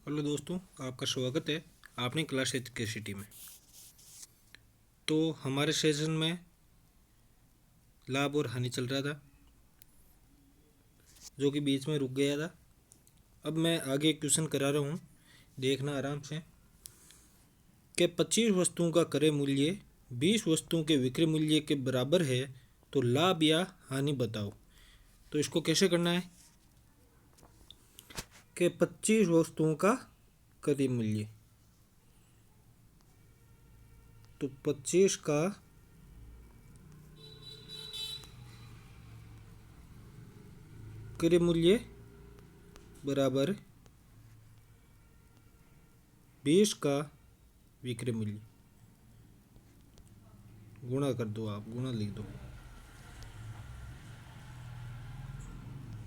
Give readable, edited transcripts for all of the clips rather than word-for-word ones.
Hello दोस्तों, आपका स्वागत है आपने क्लास एजुकेसिटी में। तो हमारे सेशन में लाभ और हानि चल रहा था, जो कि बीच में रुक गया था। अब मैं आगे क्वेश्चन करा रहा हूँ, देखना आराम से। कि 25 वस्तुओं का क्रय मूल्य 20 वस्तुओं के विक्रय मूल्य के बराबर है, तो लाभ या हानि बताओ। तो इसको कैसे करना है कि 25 वस्तुओं का क्रय मूल्य, तो 25 का क्रय मूल्य बराबर 20 का विक्रय मूल्य। गुणा कर दो, आप गुणा लिख दो,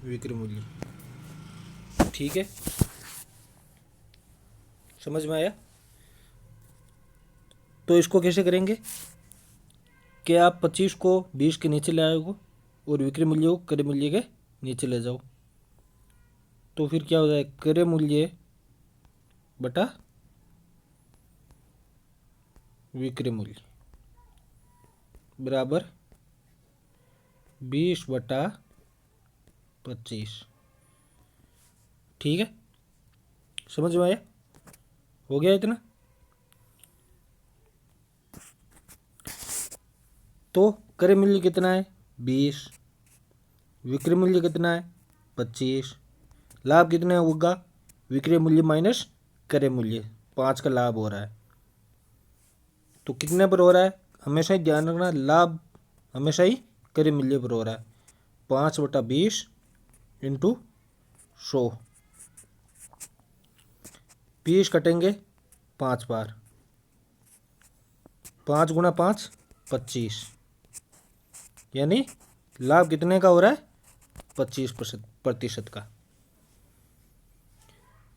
विक्रय मूल्य। ठीक है, समझ में आया। तो इसको कैसे करेंगे कि आप 25 को 20 के नीचे ले आओगे और विक्रय मूल्य को क्रय मूल्य के नीचे ले जाओ। तो फिर क्या हो जाए, क्रय मूल्य बटा विक्रय मूल्य बराबर 20 बटा 25। ठीक है, समझ में आया, हो गया इतना। तो क्रय मूल्य कितना है 20, विक्रय मूल्य कितना है 25, लाभ कितना होगा विक्रय मूल्य माइनस क्रय मूल्य, 5 का लाभ हो रहा है। तो कितने पर हो रहा है, हमेशा ही ध्यान रखना, लाभ हमेशा ही क्रय मूल्य पर हो रहा है। 5 बटा 20 इंटू 100, 20 कटेंगे 5 बार, 5 गुणा 5 25, यानी लाभ कितने का हो रहा है 25% का।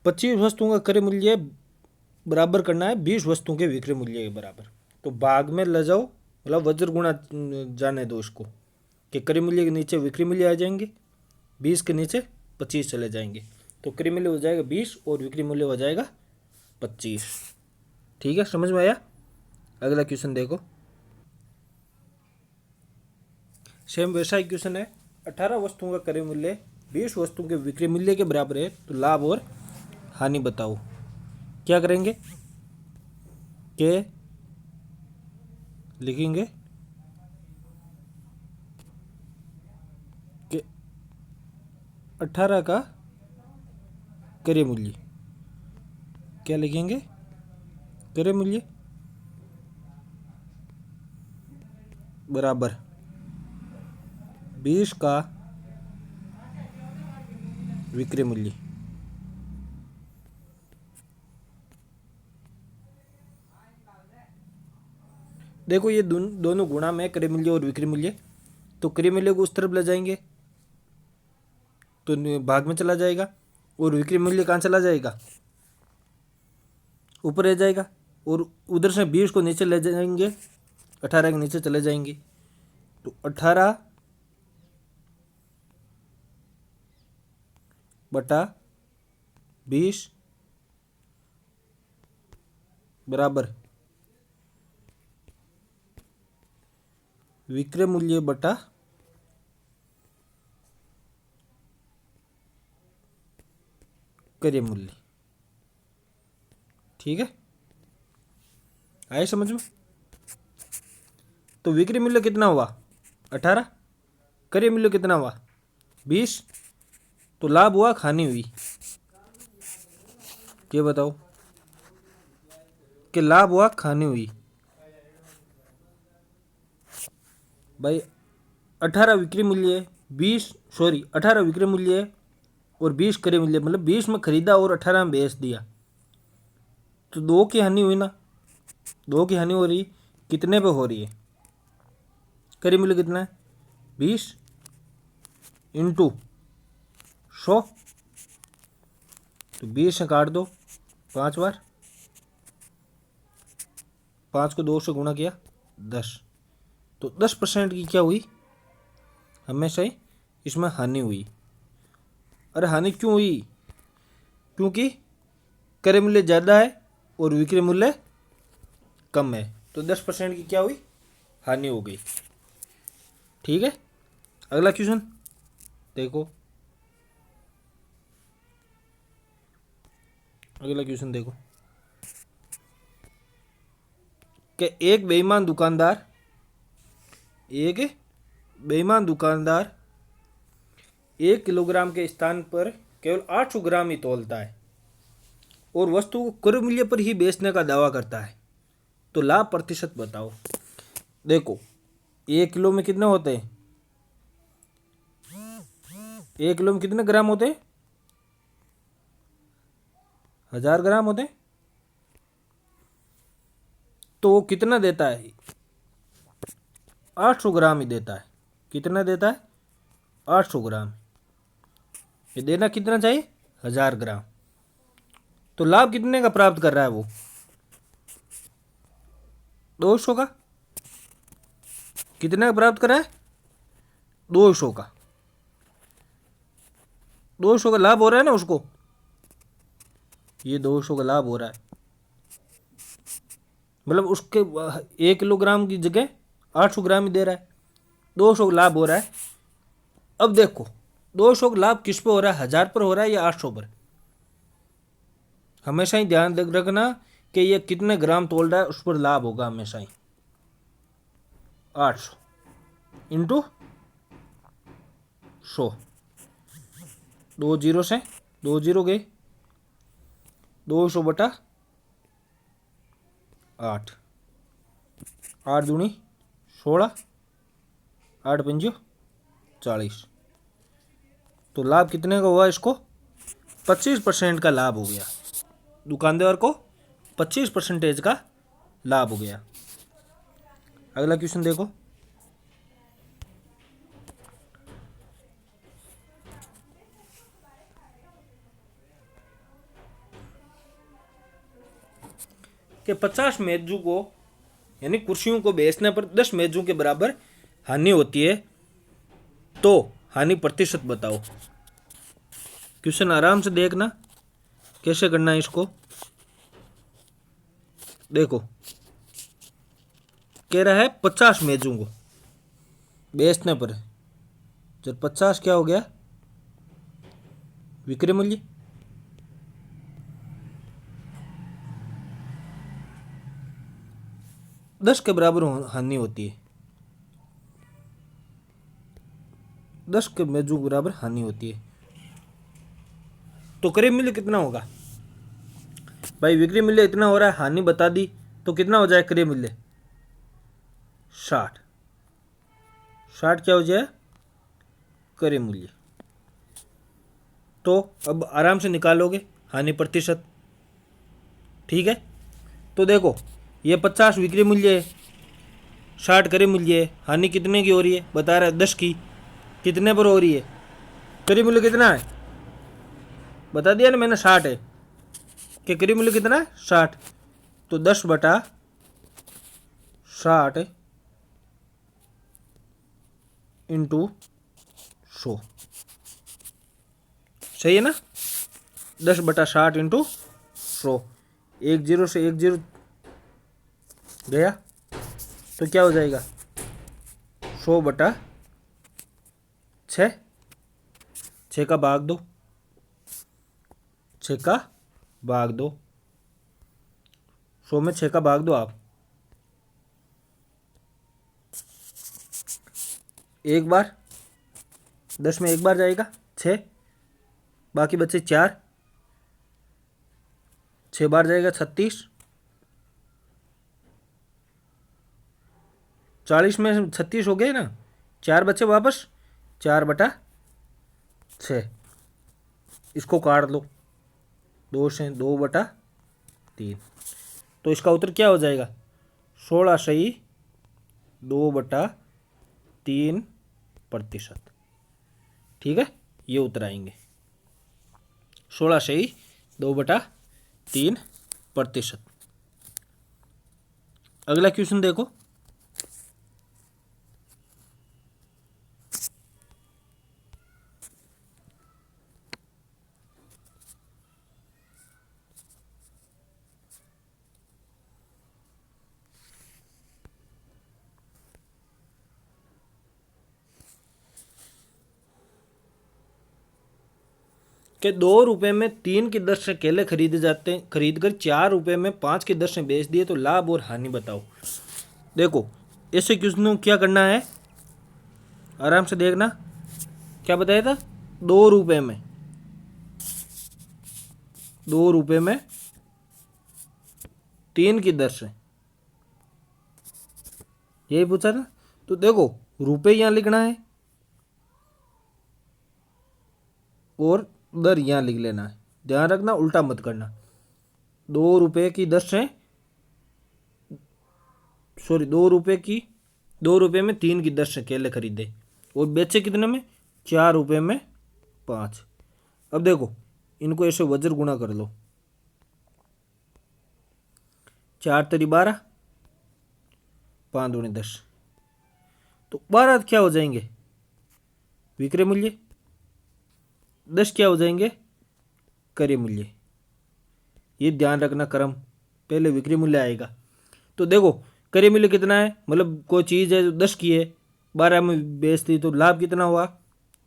25 वस्तुओं का क्रय मूल्य बराबर करना है 20 वस्तुओं के विक्रय मूल्य के बराबर। तो भाग में ले जाओ, मतलब वज्र गुणा जाने दो इसको, कि क्रय मूल्य के नीचे विक्रय मूल्य आ जाएंगे, 20 के नीचे 25 चले जाएंगे। तो क्रय मूल्य हो जाएगा 20 और विक्रय मूल्य हो जाएगा 25। ठीक है, समझ में आया। अगला क्वेश्चन देखो, सेम वैसा ही क्वेश्चन है। 18 वस्तुओं का क्रय मूल्य 20 वस्तुओं के विक्रय मूल्य के बराबर है, तो लाभ और हानि बताओ। क्या करेंगे कि लिखेंगे कि 18 का क्रय मूल्य, क्या लिखेंगे, क्रय मूल्य बराबर 20 का विक्रय मूल्य। देखो ये दोनों गुणा में क्रय मूल्य और विक्रय मूल्य, तो क्रय मूल्य को उस तरफ ले जाएंगे तो भाग में चला जाएगा, और विक्रय मूल्य कहाँ चला जाएगा, ऊपर रह जाएगा। और उधर से 20 को नीचे ले जाएंगे, 18 के नीचे चले जाएंगे। तो 18 बटा 20 बराबर विक्रय मूल्य बटा क्रय मूल्य। ठीक है, आए समझ में। तो विक्रय मूल्य कितना हुआ 18, क्रय मूल्य कितना हुआ 20, तो लाभ हुआ हानि हुई, क्या बताओ, कि लाभ हुआ हानि हुई। भाई 18 विक्रय मूल्य 20, सॉरी 18 विक्रय मूल्य और 20 क्रय मूल्य, मतलब 20 में खरीदा और 18 में बेच दिया, तो 2 की हानि हुई ना। 2 की हानि हो रही, कितने पे हो रही है, क्रय मूल्य कितना है 20 इंटू 100, तो 20 से काट दो 5 बार, 5 को 2 से गुणा किया 10, तो 10% की क्या हुई, हमेशा ही इसमें हानि हुई। अरे हानि क्यों हुई, क्योंकि क्रय मूल्य ज़्यादा है और विक्रय मूल्य कम है, तो 10% की क्या हुई, हानि हो गई। ठीक है, अगला क्वेश्चन देखो, अगला क्वेश्चन देखो कि एक बेईमान दुकानदार 1 किलोग्राम के स्थान पर केवल 800 ग्राम ही तौलता है और वस्तु को क्रय मूल्य पर ही बेचने का दावा करता है, तो लाभ प्रतिशत बताओ। देखो 1 किलो में कितने होते हैं, 1 किलो में कितने ग्राम होते हैं, 1000 ग्राम होते हैं, तो वो कितना देता है, 800 ग्राम ही देता है। कितना देता है, 800 ग्राम। ये देना कितना चाहिए, 1000 ग्राम। तो लाभ कितने का प्राप्त कर रहा है वो, 200 का। कितने का प्राप्त कर रहा है, 200 का। 200 का लाभ हो रहा है ना उसको, ये 200 का लाभ हो रहा है, मतलब उसके 1 किलोग्राम की जगह 800 ग्राम ही दे रहा है, 200 का लाभ हो रहा है। अब देखो 200 का लाभ किस पे हो रहा है, 1000 पर हो रहा है या 800 पर। हमेशा ही ध्यान रखना कि ये कितने ग्राम तोल रहा है, उस पर लाभ होगा हमेशा ही। 800 इंटू 100, 2 जीरो से 2 जीरो गए, 200 बटा 8, 8 दूनी 16, 8 पंजो 40। तो लाभ कितने का हुआ, इसको 25% का लाभ हो गया, दुकानदार को 25% का लाभ हो गया। अगला क्वेश्चन देखो, कि 50 मेजों को यानी कुर्सियों को बेचने पर 10 मेजों के बराबर हानि होती है, तो हानि प्रतिशत बताओ। क्वेश्चन आराम से देखना कैसे करना है इसको। देखो कह रहा है 50 मेजों को बेचने पर, जब 50 क्या हो गया, विक्रय मूल्य, दस के बराबर हानि होती है, 10 के मेजों के बराबर हानि होती है, तो क्रय मूल्य कितना होगा भाई, विक्रय मूल्य इतना हो रहा है, हानि बता दी, तो कितना हो जाए क्रय मूल्य, 60। 60 क्या हो जाए क्रय मूल्य। तो अब आराम से निकालोगे हानि प्रतिशत। ठीक है, तो देखो ये 50 विक्रय मूल्य है, 60 क्रय मूल्य है, हानि कितने की हो रही है, बता रहा है 10 की। कितने पर हो रही है, क्रय मूल्य कितना है, बता दिया ना मैंने, 60 है, कि क्रय मूल्य कितना है 60, तो 10 बटा 60 इंटू 100, सही है ना, 10 बटा 60 इंटू 100, 1 जीरो से 1 जीरो गया, तो क्या हो जाएगा 100 बटा 6, 6 का भाग दो, 6 का भाग दो, 100 में 6 का भाग दो आप, एक बार 10 में एक बार जाएगा 6, बाकी बचे 4, 6 बार जाएगा 36, 40 में 36 हो गए ना, 4 बचे वापस, 4 बटा 6, इसको काट लो, 2 से 2 बटा 3, तो इसका उत्तर क्या हो जाएगा 16 सही 2 बटा 3%। ठीक है, ये उत्तर आएंगे 16 सही 2 बटा 3%। अगला क्वेश्चन देखो, कि 2 रुपये में 3 की दर से केले खरीदे जाते हैं, खरीद कर 4 रुपये में 5 की दर से बेच दिए तो लाभ और हानि बताओ। देखो ऐसे क्वेश्चन क्या करना है, आराम से देखना। क्या बताया था, 2 रुपये में 3 की दर से, यही पूछा था। तो देखो रुपये यहाँ लिखना है और दर यहाँ लिख लेना है, ध्यान रखना उल्टा मत करना। 2 रुपये की दर से, सॉरी 2 रुपये में 3 की दर से केले खरीदे और बेचे कितने में, 4 रुपये में 5। अब देखो इनको ऐसे वज्र गुणा कर लो, 4 तेरी 12, 5 दूनी 10, तो 12 क्या हो जाएंगे, विक्रय मूल्य। 10 क्या हो जाएंगे, क्रय मूल्य। ये ध्यान रखना, क्रम पहले विक्रय मूल्य आएगा। तो देखो क्रय मूल्य कितना है, मतलब कोई चीज़ है जो 10 की है, 12 में बेचती तो लाभ कितना हुआ,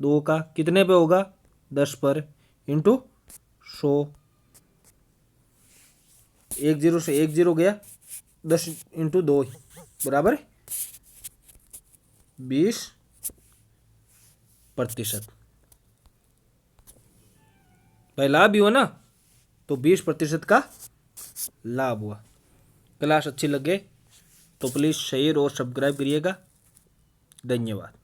2 का, कितने पे होगा, 10 पर, इंटू 100। 1 0 से 1 0 गया, 10 इंटू 2 बराबर 20%। भाई लाभ भी हुआ ना, तो 20% का लाभ हुआ। क्लास अच्छी लगे तो प्लीज़ शेयर और सब्सक्राइब करिएगा। धन्यवाद।